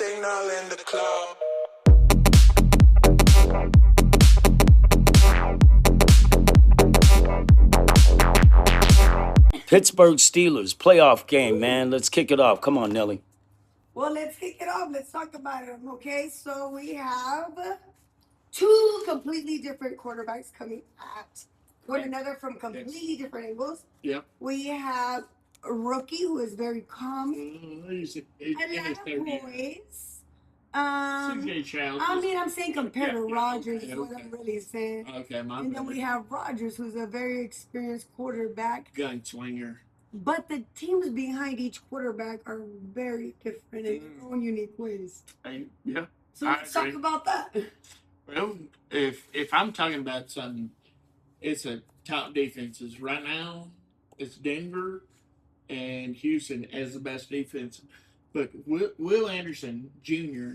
Signal in the club. Pittsburgh Steelers playoff game, man. Let's kick it off. Come on, Nelly. Well, let's kick it off. Let's talk about it. Okay, so we have two completely different quarterbacks coming at one another from completely different angles. Yep. We have a rookie who is very calm. He's in his Atlanta third year. boys. CJ Stroud. I mean, I'm saying compared to Yeah, Rodgers okay, is what okay. I'm really saying. Okay, my And then bad. we have Rodgers, who's a very experienced quarterback. Gunslinger. But the teams behind each quarterback are very different in their own unique ways. Yeah. So I let's talk agree. about that. Well, if I'm talking about something, it's a top defenses right now. It's Denver and Houston as the best defense, but Will Anderson Jr.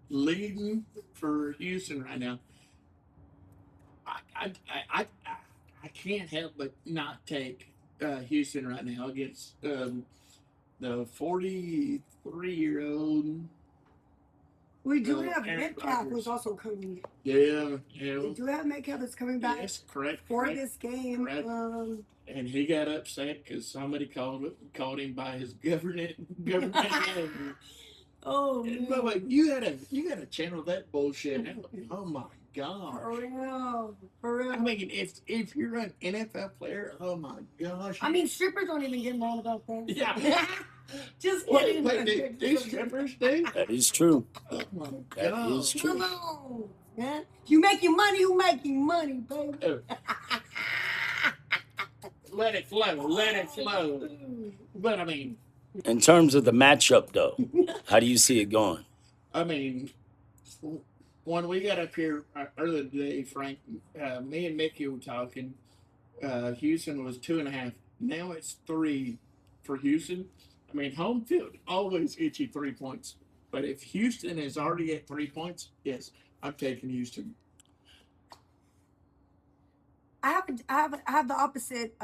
leading for Houston right now. I can't help but not take Houston right now against the 43-year-old. We do Well, have Aaron Metcalf, Rodgers. who's also coming. Yeah, We do have Metcalf that's coming back yes, correct. for correct. this game. Correct. And he got upset because somebody called him by his government name. Oh And, man. but you gotta channel that bullshit out. Oh my god. For real. For real. I mean, if you're an NFL player, oh my gosh. I mean, strippers don't even get mad about that. Yeah. Just Wait, kidding. these strippers do? That is true. Oh my That god. is true. Come on, man. You making money, you making money, baby. Oh. Let it flow. Let it flow. But I mean, In terms of the matchup, though, how do you see it going? I mean, when we got up here earlier today, Frank, me and Mickey were talking. Houston was 2.5. Now it's 3 for Houston. I mean, home field always gets you 3 points. But if Houston is already at 3 points, yes, I'm taking Houston. I have the opposite.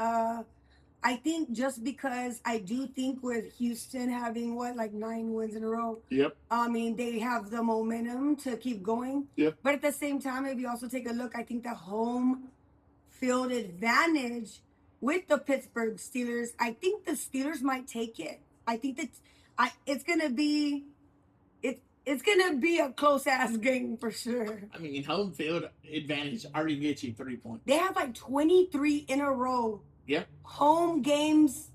I think just because I do think with Houston having 9 wins in a row. Yep. I mean, they have the momentum to keep going. Yep. But at the same time, if you also take a look, I think the home field advantage with the Pittsburgh Steelers, I think the Steelers might take it. I think that it's gonna be a close ass game for sure. I mean, home field advantage already gets you 3 points. They have 23 in a row. Yep. Home games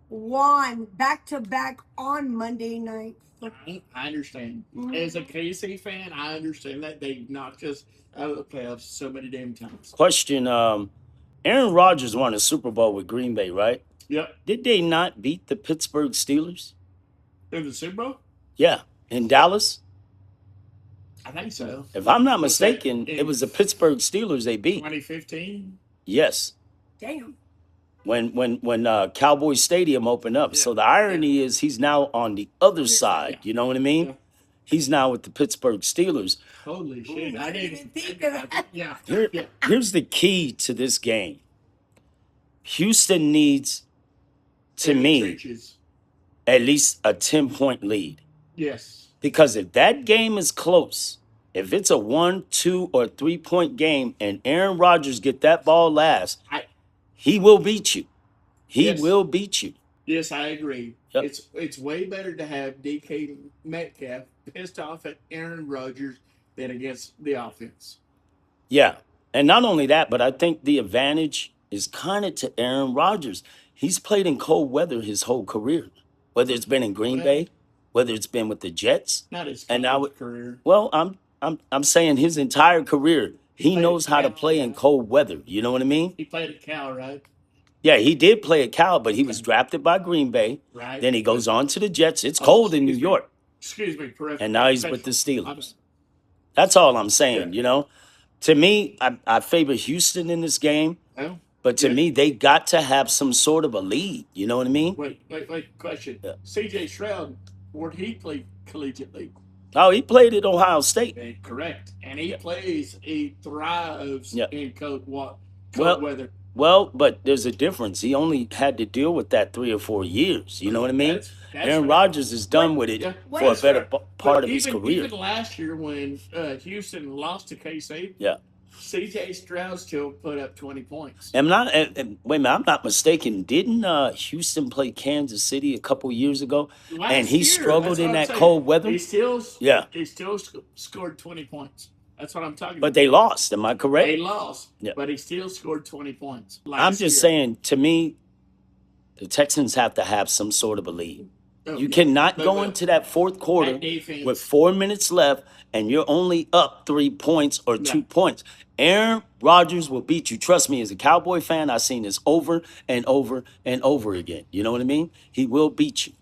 won back to back on Monday night. I understand. Mhm. As a KC fan, I understand that they knocked us out of the playoffs so many damn times. Question: Aaron Rodgers won a Super Bowl with Green Bay, right? Yep. Did they not beat the Pittsburgh Steelers? In the Super Bowl? Yeah, in Dallas. I think so. If I'm not Was that mistaken, in it was the Pittsburgh Steelers they beat. 2015? Yes, Damn. when Cowboy Stadium opened up. Yeah. So the irony is he's now on the other side. You know what I mean? Yeah. He's now with the Pittsburgh Steelers. Holy shit. I didn't even think of that. Yeah. Here- Here's the key to this game. Houston needs, to In the me, trenches. at least a 10-point lead. Yes. Because if that game is close, if it's a 1, 2, or 3-point game and Aaron Rodgers get that ball last, I- he will beat you. He Yes. will beat you. Yes, I agree. Yep. It's way better to have DK Metcalf pissed off at Aaron Rodgers than against the offense. Yeah. And not only that, but I think the advantage is kind of to Aaron Rodgers. He's played in cold weather his whole career, whether it's been in Green Well- Bay, whether it's been with the Jets. Not his And I would- career. Well, I'm saying his entire career, he played knows at how to Cal, play in yeah. cold weather. You know what I mean? He played at Cal, right? Yeah, he did play at Cal, but he was drafted by Green Bay. Right. Then he goes on to the Jets. It's Oh, cold in New excuse me. York. Excuse me, correct. And now he's with the Professional. Steelers. That's all I'm saying, Yeah. you know? To me, I favor Houston in this game, Well, but to Yeah. me, they got to have some sort of a lead. You know what I mean? wait. Question. Yeah. CJ Stroud, where'd he play collegiately? Oh, he played at Ohio State. Correct. And he Yeah. thrives Yeah. in cold Well- weather. Well, but there's a difference. He only had to deal with that 3 or 4 years. You know what I mean? That's Aaron fair. Rodgers is done with it Yeah, for a that's better fair. part But of his even career. last year when Houston lost to KC, Yeah. CJ Stroud still put up 20 points. Am not wait a minute, I'm not mistaken. Didn't Houston play Kansas City a couple years ago? And Last he year, struggled that's what in I'm that saying. cold weather? He still Yeah. scored 20 points. That's what I'm talking But about. they lost. Am I correct? They lost, Yeah. but he still scored 20 points last I'm just year. saying, to me, the Texans have to have some sort of a lead. Oh, You yeah, cannot they go will. into that fourth quarter That defense. with 4 minutes left and you're only up 3 points or 2 No. points. Aaron Rodgers will beat you. Trust me, as a Cowboy fan, I've seen this over and over and over again. You know what I mean? He will beat you.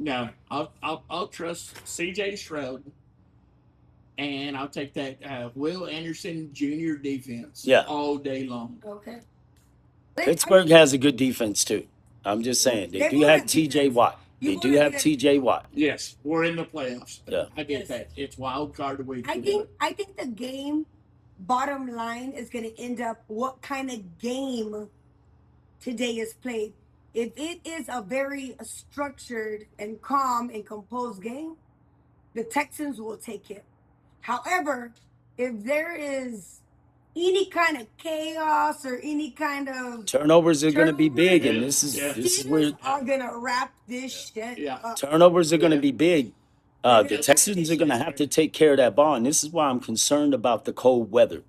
No, I'll trust CJ Stroud, and I'll take that Will Anderson Jr. defense Yeah. all day long. Okay. Pittsburgh has a good defense too. I'm just saying. They They do will have have TJ defense. Watt. You They will do have have defense. TJ Watt. Yes, we're in the playoffs. Yeah. I get Yes. that. It's wild card week. I think the game bottom line is going to end up what kind of game today is played. If it is a very structured and calm and composed game, the Texans will take it. However, if there is any kind of chaos or any kind of Turnovers are going to be big, and Yeah, this is yeah. this is where Steelers are gonna wrap this shit Yeah. up. turnovers are going to Yeah. be big. They're The gonna Texans are going to have to take care of that ball, and this is why I'm concerned about the cold weather.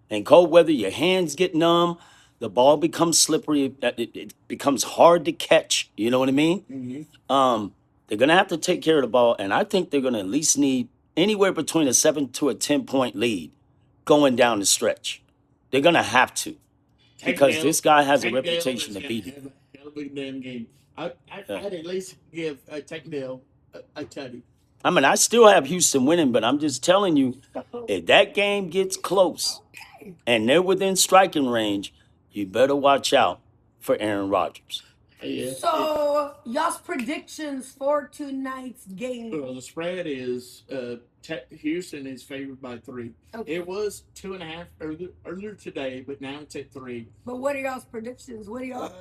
And cold weather, your hands get numb, the ball becomes slippery, it becomes hard to catch. You know what I mean? They're going to have to take care of the ball, and I think they're going to at least need anywhere between a 7 to a 10 point lead going down the stretch. They're going to have to, because Tank this guy has a Tank Dell reputation is to beat gonna him. have a hell of a damn game. I'd Yeah. at least give Tank Dell a tutty. I mean, I still have Houston winning, but I'm just telling you, if that game gets close and they're within striking range, you better watch out for Aaron Rodgers. Yeah. So y'all's predictions for tonight's game. Well, the spread is Houston is favored by 3. Okay. It was 2.5 earlier today, but now it's at 3. But what are y'all's predictions? What are y'all?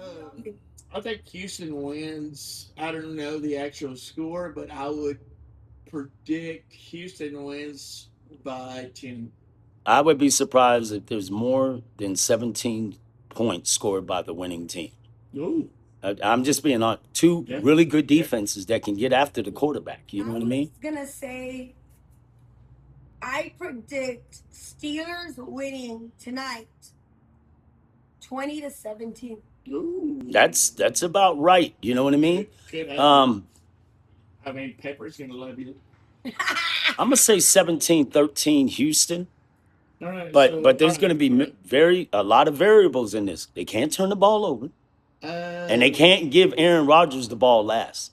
I think Houston wins. I don't know the actual score, but I would predict Houston wins by 10. I would be surprised if there's more than 17 points scored by the winning team. Ooh. I'm just being on two Yeah. really good defenses that can get after the quarterback. You know what I mean? was gonna say, I predict Steelers winning tonight, 20-17. Ooh. That's about right. You know what I mean? Could happen. I mean, Pepper's gonna love you. I'm gonna say 17-13 Houston, All right, but there's all gonna be right. a lot of variables in this. They can't turn the ball over, and they Uh, can't give Aaron Rodgers the ball last.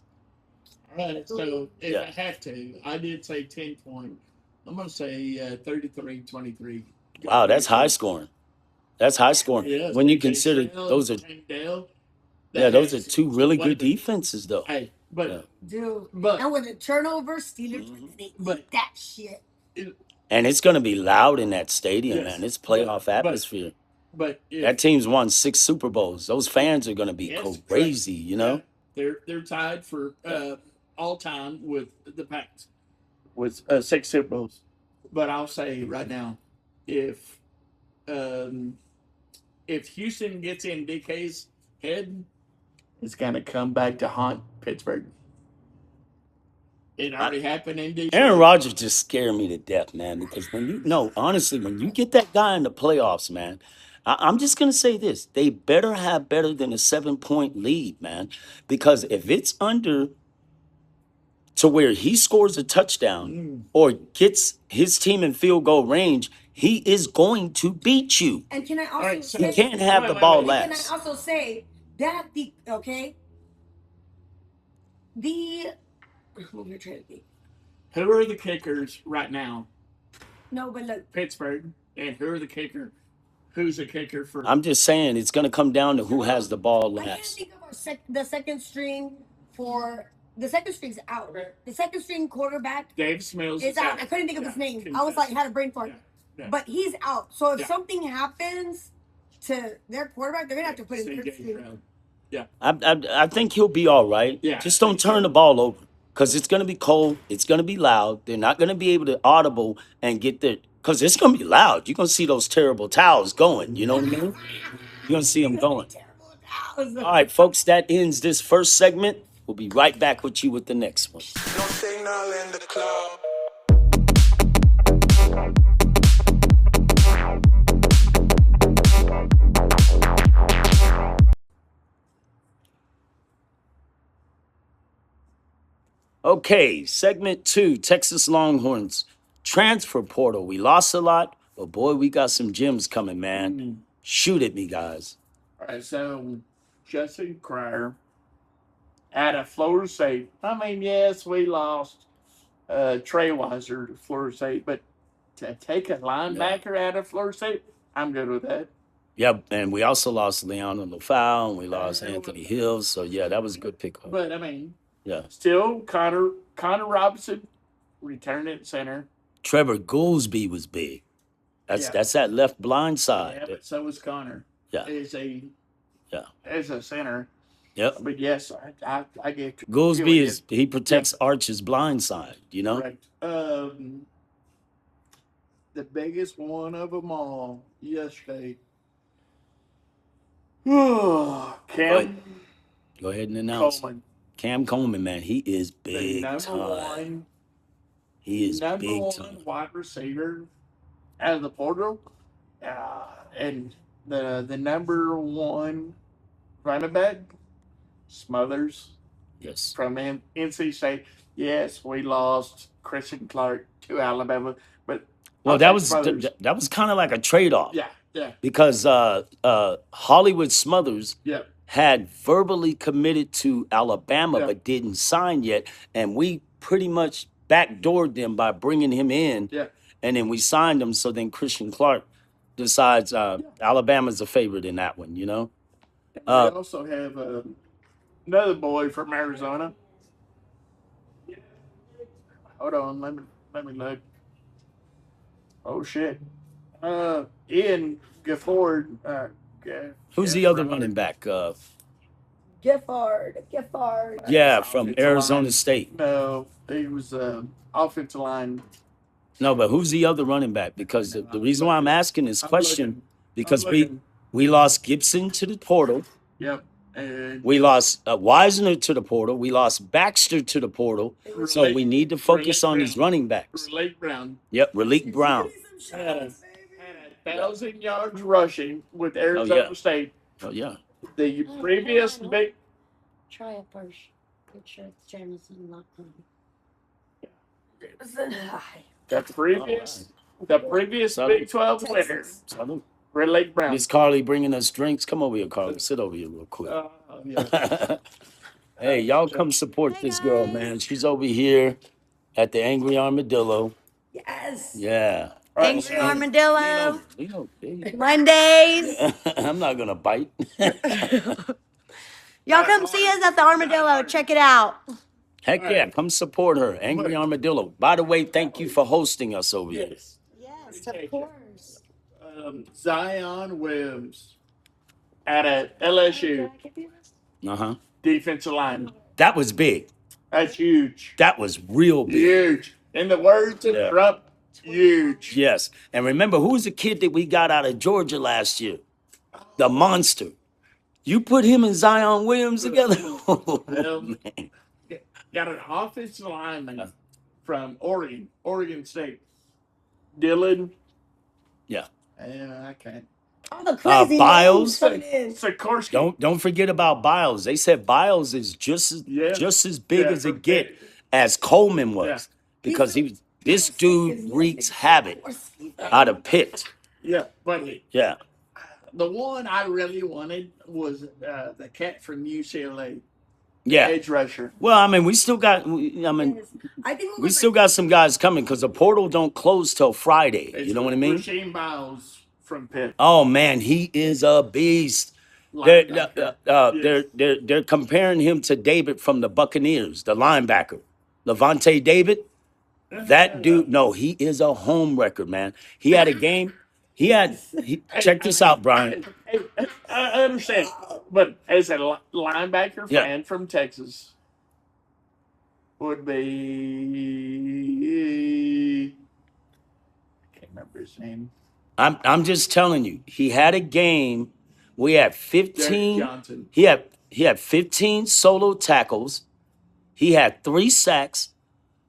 All right, so if Yeah. I have to, I did say 10 point. I'm going to say 33-23. Wow, that's high scoring. That's high scoring. Yeah, When you CJ consider Stroud, those are Tank Dell, yeah, that those are has two really one good of the- defenses though. Hey, but Yeah. Dude. But- and with the turnover, Steelers are gonna eat But- that shit. And it's gonna be loud in that stadium, Yes. man. It's playoff But- atmosphere. but if, That team's won 6 Super Bowls. Those fans are gonna be Yes, crazy, you know? they're tied for all time with the Pats with 6 Super Bowls. But I'll say right now, if Houston gets in DK's head, it's gonna come back to haunt Pittsburgh. It already happened in Detroit. Aaron Rodgers just scared me to death, man. Because honestly, when you get that guy in the playoffs, man, I'm just gonna say this: they better have better than a 7 point lead, man. Because if it's under to where he scores a touchdown or gets his team in field goal range, he is going to beat you. And can I also right, so- say, You can't have Wait, the wait, ball wait. and can last. I also say that the what we're trying to think. Who are the kickers right now? No, but look, Pittsburgh. And who are the kicker? Who's the kicker for? I'm just saying it's gonna come down to who has the ball I can't last. think of the second string for the second string's out. The second string quarterback Dave Smills is out. I couldn't think of his name. I was like, had a brain fart. Yeah. But he's out. So if Yeah. something happens, to their quarterback, they're gonna have to put in CJ 13. Stroud. Yeah. I think he'll be all right. Yeah, Just I don't think turn so. the ball over because it's going to be cold. It's going to be loud. They're not going to be able to audible and get there because it's going to be loud. You're going to see those terrible towels going. You know what I mean? You're going to see them going. Terrible. All right, folks, that ends this first segment. We'll be right back with you with the next one. No signal in the club. Okay, segment 2, Texas Longhorns transfer portal. We lost a lot, but boy, we got some gems coming, man. Shoot at me, guys. All right, so Justin Cryer out of Florida State. I mean, yes, we lost Trey Weiser to Florida State, but to take a linebacker out of Florida State, I'm good with that. Yep, and we also lost Leon Lafau, and we lost Anthony Hill. So yeah, that was a good pickup. But I mean, Yeah, still Connor Robinson returned at center. Trevor Goolsby was big. Yeah. That's that left blind Yeah, side. but so was Connor. Yeah. As a center. Yep, But yes, I get Goolsby he protects Arch's blind side. You know, correct. The biggest one of them all yesterday. Cam go ahead and announce. Coleman, Cam Coleman, man, he is the big number time. one, He is number big one time. wide receiver out of the portal, and the number one running back, Smothers Yes. from NC State. Yes, we lost Christian Clark to Alabama, but Well, I'll that take was Smothers. that was kind of like a trade off. Yeah, yeah, Because Hollywood Smothers yeah. had verbally committed to Alabama Yeah. but didn't sign yet, and we pretty much backdoored them by bringing him in, Yeah. and then we signed him. So then Christian Clark decides Alabama's a favorite in that one. You know, We also have another boy from Arizona. Hold on, let me look. Oh shit. Ian Gifford. who's the other running back? Gifford. Yeah, from Offensive Arizona line. State. No, he was offensive line. No, but who's the other running back? Because the reason why I'm asking this I'm question looking. because I'm we looking. we lost Gibson to the portal. Yep. And We lost Wisner to the portal. We lost Baxter to the portal. So we need to focus on these running backs. Lake Brown Yep, Raleek Brown. had 1,000 yards rushing with Arizona State. Oh yeah. The previous big Try it first. Make sure it's Jamison, not Clinton. the previous Salute. Big 12 winner, Salute. Red Lake Brown. Miss Carly bringing us drinks. Come over here, Carly. Sit over here real quick. Yeah. Hey, y'all come support Hey, this girl, guys. man. She's over here at the Angry Armadillo. Yes. Yeah. Angry Armadillo. You know, Mondays. I'm not gonna bite. Y'all come see us at the Armadillo. Check it out. Heck yeah, come support her. Angry Armadillo. By the way, thank you for hosting us over here. Yes. Yes, of course. Zion Williams at a LSU Uh-huh. defensive line. That was big. That's huge. That was real big. Huge. In the words of Yeah. Trump, huge. Yes. And remember, who's the kid that we got out of Georgia last year? The monster. You put him and Zion Williams together. Oh, man. Got an offensive lineman from Oregon State. Dylan. Yeah. I can't. All the crazy Biles. names coming in. Sikorsky. Don't forget about Biles. They said Biles is just as big Yeah, as it from get Pitt. as Coleman was. Yeah. Because this dude wreaks havoc out of Pitt. Yeah, but Yeah. the one I really wanted was the cat from UCLA, Yeah. edge rusher. Well, I mean, we still got I think we still got some guys coming because the portal don't close till Friday. It's You know what I mean? Rasheem Biles from Pitt. Oh man, he is a beast. They're comparing him to David from the Buccaneers, the linebacker, Levante David. That dude, no, he is a home record, man. He had a game. Check this out, Brian. Hey, I understand, but as a linebacker Yeah. fan from Texas, would be I can't remember his name. I'm just telling you, he had a game. We had Derek 15. Johnson. He had 15 solo tackles. He had 3 sacks,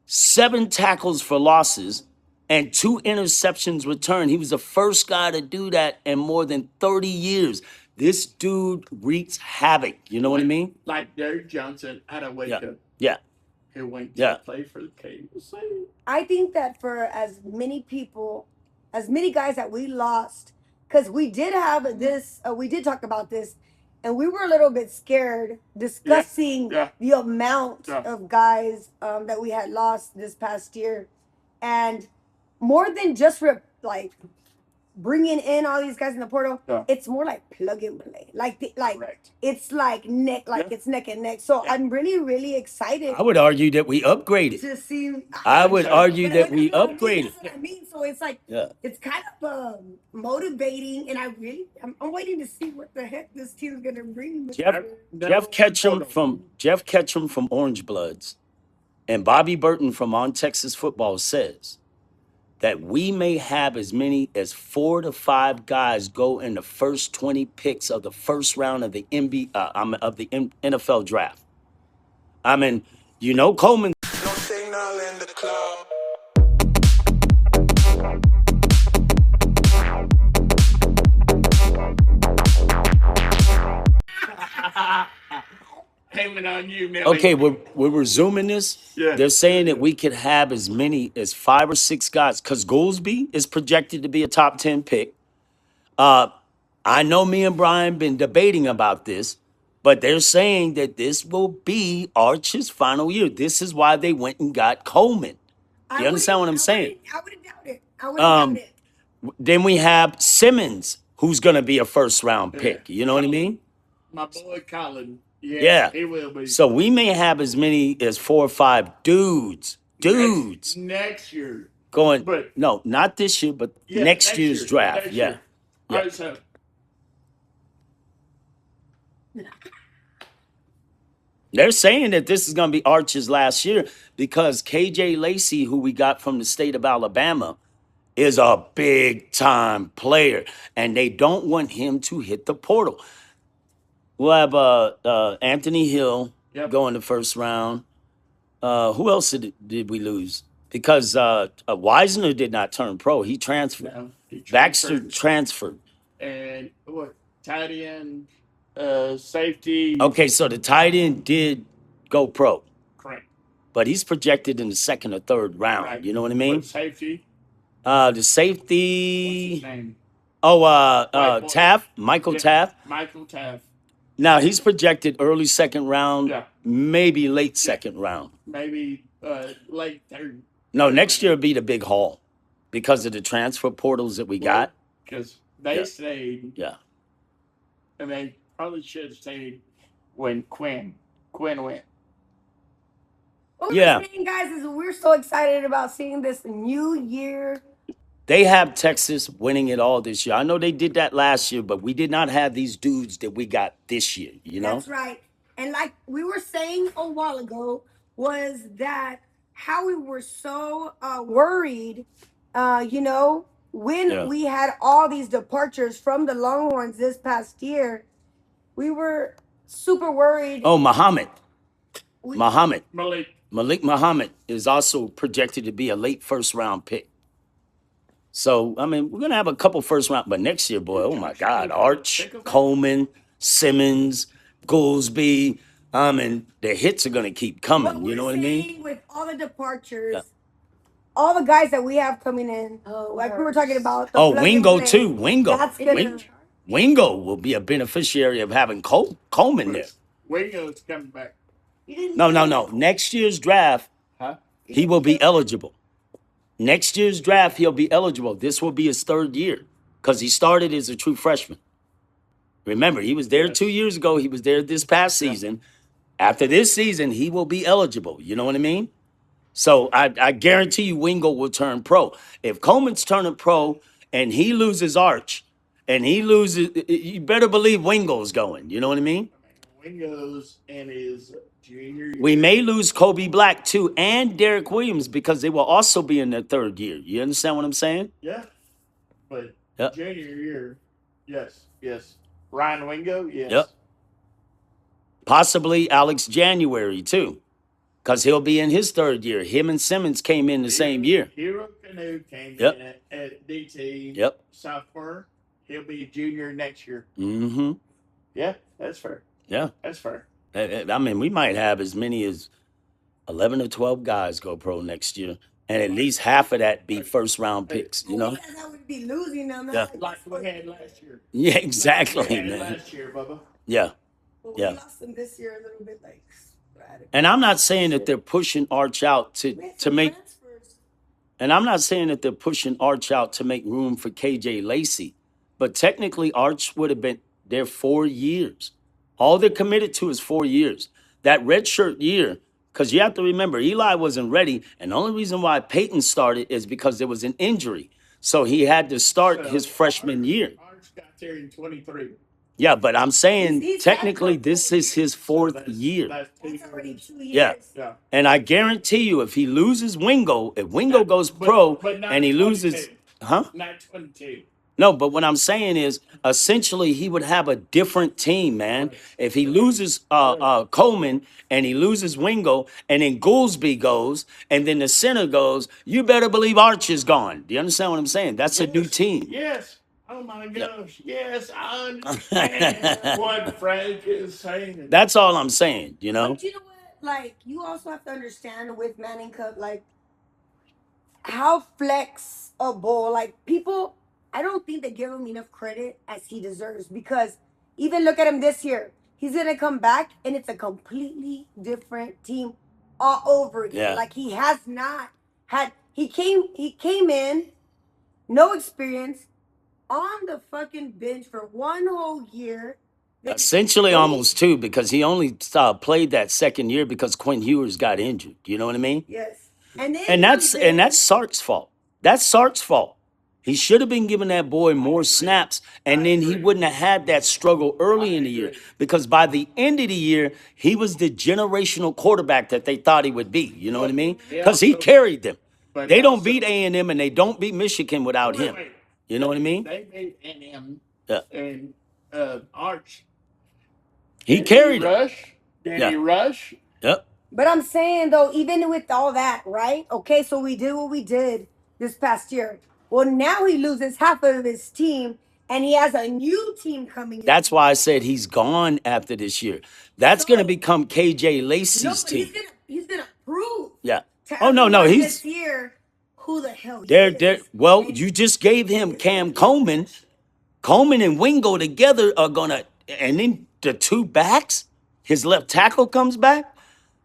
7 tackles for losses, and 2 interceptions returned. He was the first guy to do that in more than 30 years. This dude wreaks havoc. You know what I mean? Like Derek Johnson had a wake Yeah. up Yeah. who went Yeah. to play for the KC. I think that for as many people, as many guys that we lost, because we did have this, we did talk about this, and we were a little bit scared discussing Yeah. the amount Yeah. of guys that we had lost this past year, and more than just like bringing in all these guys in the portal, Yeah. it's more like plug and play. Like Correct. it's like neck, like Yeah. it's neck and neck. So Yeah. I'm really excited I would argue that we upgraded. to see. I would so. argue that But we that's what I mean, upgraded. that's what I mean. So it's like Yeah. it's kind of motivating, and I'm waiting to see what the heck this team's gonna bring. Jeff Ketchum from Orange Bloods and Bobby Burton from On Texas Football says that we may have as many as 4 to 5 guys go in the first 20 picks of the first round of the NFL draft. I mean, Coleman. No signal in the club. Payment on you, Millie. Okay, we're resuming this. Yeah. They're saying that we could have as many as 5 or 6 guys because Goolsby is projected to be a top 10 pick. I know me and Brian been debating about this, but they're saying that this will be Arch's final year. This is why they went and got Coleman. You understand what I'm saying? I wouldn't doubt it. I wouldn't doubt it. Then we have Simmons, who's going to be a first round pick. You know what I mean? My boy Colin. Yes, Yeah. he will be. So we may have as many as 4 or 5 dudes next year. going. But- No, not this year, but Yeah, next year's year, draft. next Yeah. year. All right, so They're saying that this is going to be Arch's last year because KJ Lacey, who we got from the state of Alabama, is a big time player, and they don't want him to hit the portal. We'll have Anthony Hill Yep. go in the first round. Who else did we lose? Because Wisner did not turn pro; he transferred. no, he Baxter transferred. transferred. And what? Tight end, safety. Okay, so the tight end did go pro, Correct. but he's projected in the 2nd or 3rd round. Right. You know what I mean? What, safety. The What's his safety. name? Oh, White boy. Taft, Michael Yeah, Taft. Michael Taft. Now he's projected early 2nd round, Yeah. maybe late 2nd round. Maybe late third. No, next year will be the big haul because of the transfer portals that we got. Because they Yeah. stayed, Yeah. and they probably should have stayed when Quinn went. What Yeah. we're saying, guys, is we're so excited about seeing this new year. They have Texas winning it all this year. I know they did that last year, but we did not have these dudes that we got this year, That's right. And like we were saying a while ago, was that how we were so worried, when Yeah. we had all these departures from the Longhorns this past year, we were super worried. Oh, Malik Malik. Muhammad is also projected to be a late 1st round pick. So, I mean, we're going to have a couple 1st round, but next year, boy, oh my God, Arch, Coleman, Simmons, Goolsby. The hits are going to keep coming. You know what I mean? Saying with all the departures, Yeah. all the guys that we have coming in, like we were talking about. the Oh, plug and Wingo play, too. Wingo. That's gonna. Wingo will be a beneficiary of having Coleman there. Wingo's coming back. No. Next year's draft, Huh? he will be eligible. Next year's draft, he'll be eligible. This will be his 3rd year because he started as a true freshman. Remember, he was there Yes. 2 years ago. He was there this past season. After this season, he will be eligible. You know what I mean? So I guarantee you Wingo will turn pro. If Coleman's turning pro and he loses Arch, and he loses, you better believe Wingo's going. You know what I mean? Wingo's in his junior year. We may lose Kobe Black too, and Derek Williams, because they will also be in their third year. You understand what I'm saying? Yeah. But Yep. junior year, yes. Ryan Wingo, yes. Yep. Possibly Alex January too, because he'll be in his third year. Him and Simmons came in the same year. Hero Canoe came Yep. in at DT. Yep. Sophomore. He'll be junior next year. Mm-hmm. Yeah, that's fair. Yeah. That's fair. I mean, we might have as many as 11 or 12 guys go pro next year, and at least half of that be first round picks. You know? Because I would be losing them. Yeah. Like we had last year. Yeah, exactly, Like we had man. last year, Bubba. Yeah. But Yeah. we lost them this year a little bit like sporadic. And I'm not saying that they're pushing Arch out We had to some make, transfers. and I'm not saying that they're pushing Arch out to make room for KJ Lacey, but technically Arch would have been there 4 years. All they're committed to is 4 years. That redshirt year, because you have to remember, Eli wasn't ready, and the only reason why Peyton started is because there was an injury. So he had to start So his freshman year. Arch got there in 23. Yeah, but I'm saying He's technically had this is his fourth year. That's 2 That's already years. 2 years. Yeah. Yeah. And I guarantee you, if he loses Wingo, if Wingo goes But- pro but not and he loses, 22. huh? Not 22. No, but what I'm saying is essentially he would have a different team, man. If he loses Coleman and he loses Wingo and then Goolsby goes and then the center goes, you better believe Arch is gone. Do you understand what I'm saying? That's a new team. Yes. Oh my gosh. Yes, I understand what Frank is saying. That's all I'm saying, you know? But you know what? Like, you also have to understand with Manning Cup, like, how flexible, like, people, I don't think they give him enough credit as he deserves, because even look at him this year. He's going to come back, and it's a completely different team all over again. Yeah. Like, he has not had, he came in, no experience, on the fucking bench for 1 whole year. Essentially almost two, because he only played that second year because Quinn Ewers got injured. You know what I mean? Yes. And then And that's comes in- Sark's fault. That's Sark's fault. He should have been giving that boy more snaps, and then he wouldn't have had that struggle early in the year. Because by the end of the year, he was the generational quarterback that they thought he would be. You know what I mean? Because he carried them. But They don't also- beat A&M and they don't beat Michigan without Wait, him. wait. You know what I mean? They made NM Yeah. and Arch. He Did carried them. Rush. Did Yeah. he rush? Yep. But I'm saying though, even with all that, right? Okay, so we did what we did this past year. Well, now he loses half of his team, and he has a new team coming in. That's why I said he's gone after this year. That's going to become KJ no, Lacey's but team. he's gonna prove. Yeah. To Oh, no, everyone he's... this year who the hell he They're, is. well, you just gave him Cam Coleman. Coleman and Wingo together are gonna, and then the two backs, his left tackle comes back.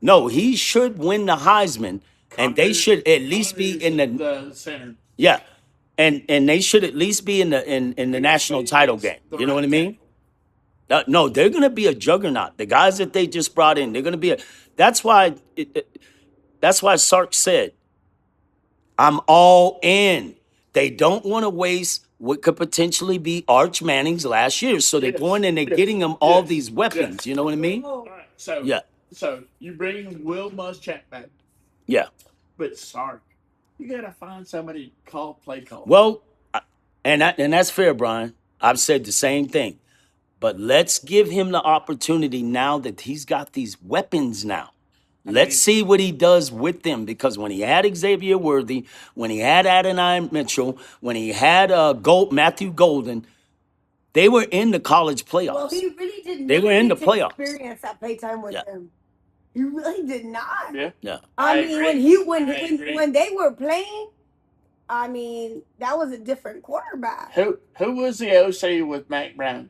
No, he should win the Heisman, and they should at least be in the center. yeah, and they should at least be in the national title game. You know what I mean? No, they're gonna be a juggernaut. The guys that they just brought in, they're gonna be a. That's why Sark said, I'm all in. They don't want to waste what could potentially be Arch Manning's last year. So they're Yes, going and they're yes, getting him all yes, these weapons. yes. You know what I mean? Oh, All right. So Yeah. So you bring Will Muschamp back, Yeah. but Sark, you gotta find somebody to play call. Well, and that's fair, Brian. I've said the same thing. But let's give him the opportunity now that he's got these weapons now. Let's see what he does with them, because when he had Xavier Worthy, when he had Adonai Mitchell, when he had Matthew Golden, they were in the college playoffs. well, he really did not. They were in the get playoffs. Experience that playtime with Yeah. him. He really did not. Yeah. Yeah. I I mean, agree. when I agree. when they were playing, I mean, that was a different quarterback. Who was the OC with Mac Brown?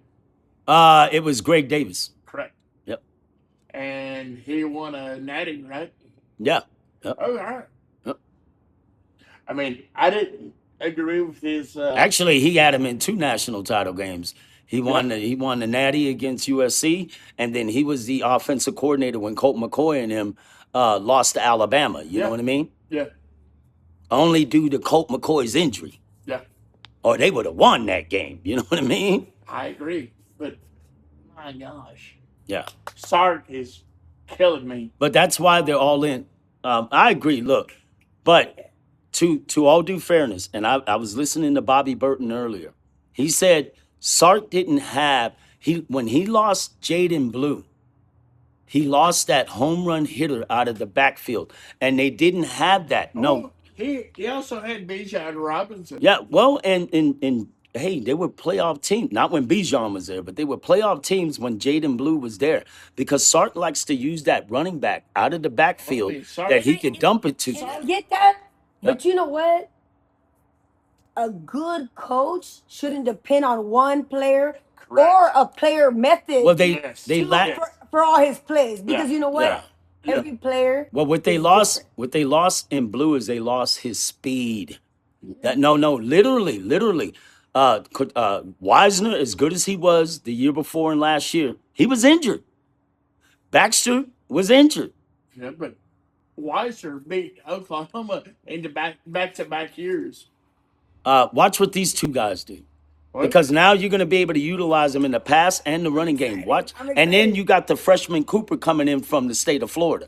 It was Greg Davis. Correct. Yep. And he won a natty, right? Yeah. Yep. Oh, all right. Yep. I mean, I didn't agree with his. Actually, he had him in 2 national title games. He won the Natty against USC, and then he was the offensive coordinator when Colt McCoy and him lost to Alabama. You Yeah. know what I mean? Yeah. Only due to Colt McCoy's injury. Yeah. or they would have won that game. You know what I mean? I agree, but my gosh, Yeah. Sark is killing me. But that's why they're all in. I agree. Look, but to all due fairness, and I was listening to Bobby Burton earlier. He said Sark didn't have when he lost Jaden Blue, he lost that home run hitter out of the backfield, and they didn't have that. No. Oh, he also had Bijan Robinson. Yeah. Well, and hey, they were playoff team. Not when Bijan was there, but they were playoff teams when Jaden Blue was there, because Sark likes to use that running back out of the backfield Holy Sark. that he could dump it to. And I get that, but you know what? A good coach shouldn't depend on one player Correct. or a player method Well, they Yes. they to- lack. for all his plays, because Yeah, you know what? yeah, yeah. Every player. Well, what they is lost, different. what they lost in Blue is they lost his speed. That no, literally. Wisner, as good as he was the year before and last year, he was injured. Baxter was injured. Yeah, but Weiser beat Oklahoma in the back-to-back years. Watch what these two guys do. What? Because now you're going to be able to utilize them in the pass and the running game. Watch. I'm And then excited. you got the freshman Cooper coming in from the state of Florida.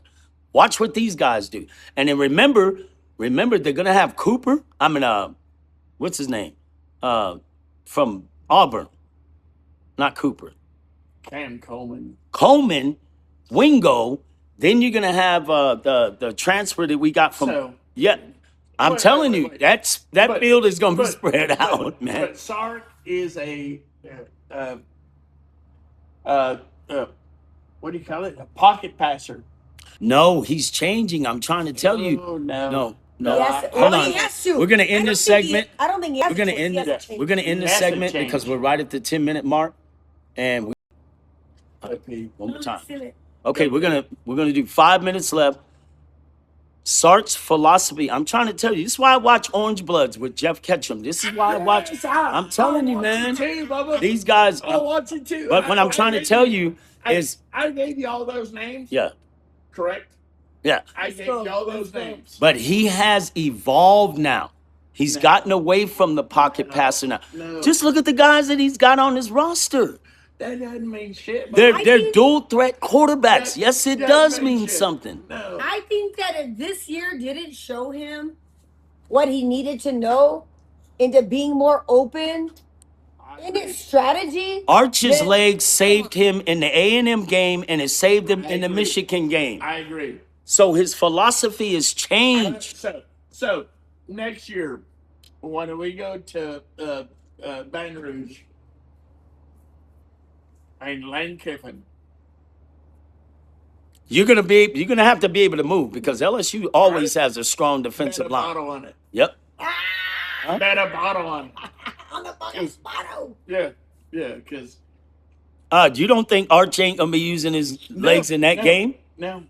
Watch what these guys do. And then remember, they're going to have Cooper. What's his name? From Auburn. Not Cooper. Cam Coleman. Coleman, Wingo. Then you're going to have the transfer that we got from. So- Yeah. I'm Wait, telling wait, you, wait. that But- field is going to be but- spread but- out, man. But Sark is a what do you call it? A pocket passer. No, he's changing. I'm trying to tell you. Oh, no. No. Yes, Hold well, on. he has to. We're gonna I end don't this think he- segment. I don't think he has We're gonna to. end He has it. to change. We're gonna end this He has to segment change. because we're right at the 10-minute mark, and one more time. Seal it. Okay, we're gonna do 5 minutes left. Sark's philosophy. I'm trying to tell you. This is why I watch Orange Bloods with Jeff Ketchum. This is why I watch. I'm telling you, man. Too, Bubba. These guys. I want you to. But what I'm trying to tell you is, I gave you all those names. yeah, Correct. yeah. I gave you all those names. But he has evolved now. He's No. gotten away from the pocket passer now. No. Just look at the guys that he's got on his roster. That doesn't mean shit. They're I they're think- dual threat quarterbacks. That Yes, it doesn't does mean shit. something. No. I think that if this year didn't show him what he needed to know into being more open in his strategy, Arch's then- legs saved him in the A&M game, and it saved him in the agree. Michigan game. I agree. So his philosophy has changed. So next year, when we go to Baton Rouge and Lane Kiffin, You're gonna have to be able to move because LSU always has a strong bet defensive a line. bottle on it. Yep. Bet a bottle on it. on the fucking spot. Yeah, because You don't think Arch ain't gonna be using his legs in that game? No,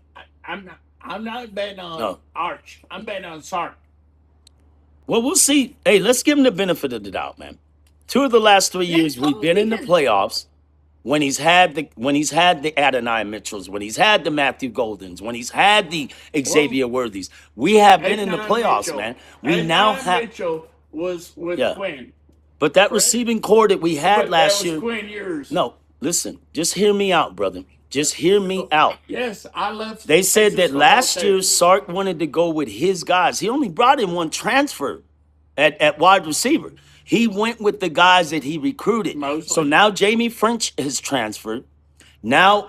I'm not. I'm not betting on No. Arch. I'm betting on Sark. Well, we'll see. Hey, let's give him the benefit of the doubt, man. 2 of the last 3 years we've been in the playoffs when he's had the Adonai Mitchells, when he's had the Matthew Goldens, when he's had the Xavier Worthies. We have been in the Adnan playoffs, Mitchell. man. We now Adnan have, Mitchell was with Yeah. Quinn. but that receiving core that we had But last that year. was Quinn years. No, listen, just hear me out, brother. Just hear me out. Yes, I love. They said Texas that football last too. year Sark wanted to go with his guys. He only brought in one transfer at wide receiver. He went with the guys that he recruited. Mosley. So now Jamie French has transferred. Now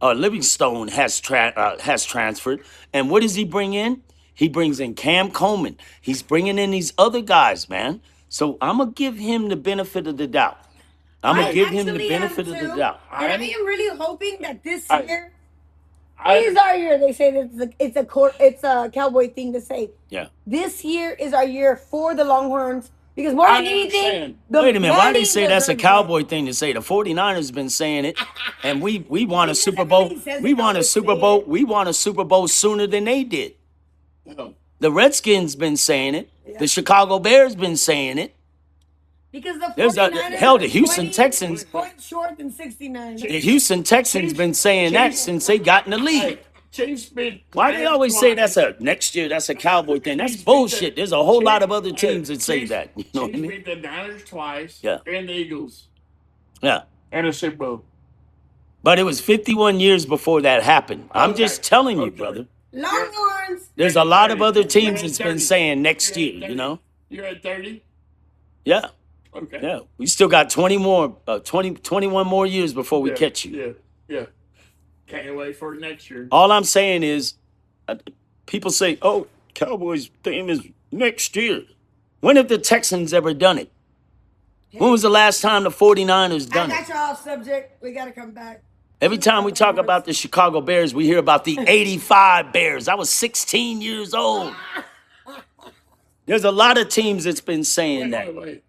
Livingstone has transferred. And what does he bring in? He brings in Cam Coleman. He's bringing in these other guys, man. So I'm gonna give him the benefit of the doubt. I'm gonna I give him the actually am benefit of the too, doubt. And I am really hoping that this I- year I- is our year. They say that it's a cowboy thing to say. Yeah. This year is our year for the Longhorns because more I than anything, understand. the Wait a minute. Why do they money say that's a deserves it. cowboy thing to say? The 49ers been saying it, and we won a Because Super Bowl. everybody says We it, won a always Super say Bowl. it. We won a Super Bowl sooner than they did. No. The Redskins been saying it. The Chicago Bears been saying it. Because the There's a- 49ers hell, the are Houston 20 Texans- points short than 69. The Houston Texans been saying that since they got in the league. Hey, Chiefs beat. Why they always say that's a next year? That's a Cowboy thing. That's Chiefs beat the- bullshit. There's a whole lot of other Chiefs- teams that say Chiefs- that. You know what I Chiefs mean? beat the Niners twice. Yeah. And the Eagles. Yeah. And a Super Bowl. But it was 51 years before that happened. I'm Okay, just telling you, okay. brother. Longhorns. There's a lot of other teams You're at that's been 30. saying next You're at year, 30. you know? You're at 30? Yeah. Okay. Yeah. We still got 21 more years before we Yeah, catch you. Yeah. Can't wait for next year. All I'm saying is, people say, oh, Cowboys theme is next year. When have the Texans ever done it? When was the last time the 49ers I done it? got you off subject. We gotta come back. Every time we talk about the Chicago Bears, we hear about the 85 Bears. I was 16 years old. There's a lot of teams that's been saying that. Wait.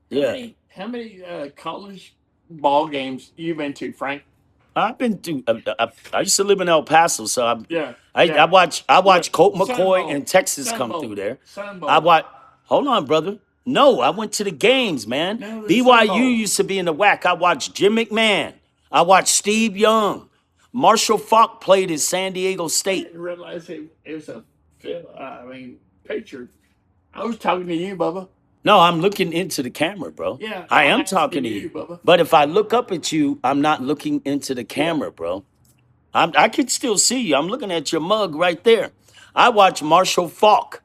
Yeah. How many college ball games you been to, Frank? I've been to, I used to live in El Paso, so Yeah. I watch Colt Sun McCoy Bowl. and Texas Sun come Bowl. through there. Sun Bowl. I watch, hold on, brother. No, I went to the games, man. No, the Sun Bowl. BYU used to be in the WAC. I watched Jim McMahon. I watched Steve Young. Marshall Faulk played at San Diego I State. didn't realize it was a picture. I was talking to you, Bubba. No, I'm looking into the camera, bro. Yeah, I I'm am asking talking to you, you. Bubba. But if I look up at you, I'm not looking into the camera, bro. I can still see you. I'm looking at your mug right there. I watched Marshall Faulk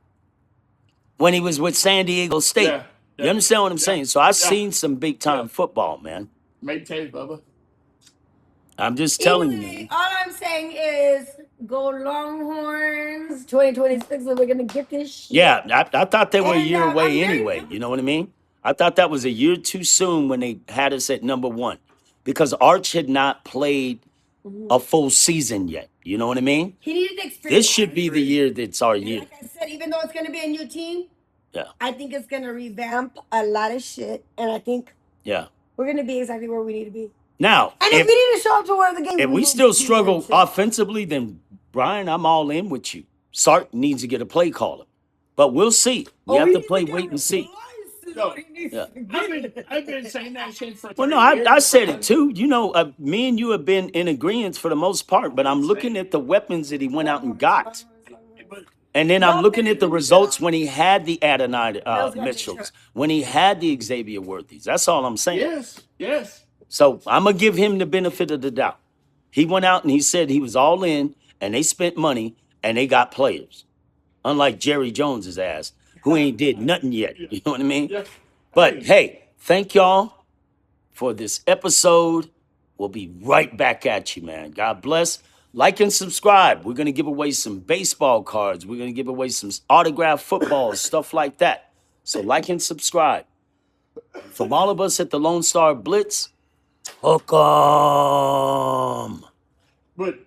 when he was with San Diego State. Yeah, You yeah, understand what I'm yeah, saying? So I've yeah. seen some big time Yeah. football, man. Make tape, Bubba. I'm just telling Anyway, you. all I'm saying is go Longhorns. 2026, and we're gonna get this shit. Yeah, I thought they were a And, year I'm away very anyway. happy. You know what I mean? I thought that was a year too soon when they had us at number one because Arch had not played a full season yet. You know what I mean? He needed experience. This should be the year that's our And year. like I said, even though it's gonna be a new team, Yeah, I think it's gonna revamp a lot of shit, and I think yeah. we're gonna be exactly where we need to be. Now, And if we need to show up to one of the games, if we will still do struggle that shit. offensively, then Brian, I'm all in with you. Sark needs to get a play caller, but we'll see. We have we to need play, get wait him and see. license, No. what he needs Yeah. to get. I've been saying that shit for 30 Well, no, I years, said man. it too. You know, me and you have been in agreement for the most part, but I'm looking at the weapons that he went out and got. But And then I'm looking at the results when he had the Adonai Those guys are Mitchells, sharp. when he had the Xavier Worthies. That's all I'm saying. yes. So I'm going to give him the benefit of the doubt. He went out and he said he was all in, and they spent money, and they got players. Unlike Jerry Jones's ass, who ain't did nothing yet. You know what I mean? Yeah. But hey, thank y'all for this episode. We'll be right back at you, man. God bless. Like and subscribe. We're going to give away some baseball cards. We're going to give away some autographed footballs, stuff like that. So like and subscribe. From all of us at the Lone Star Blitz, hook 'em. But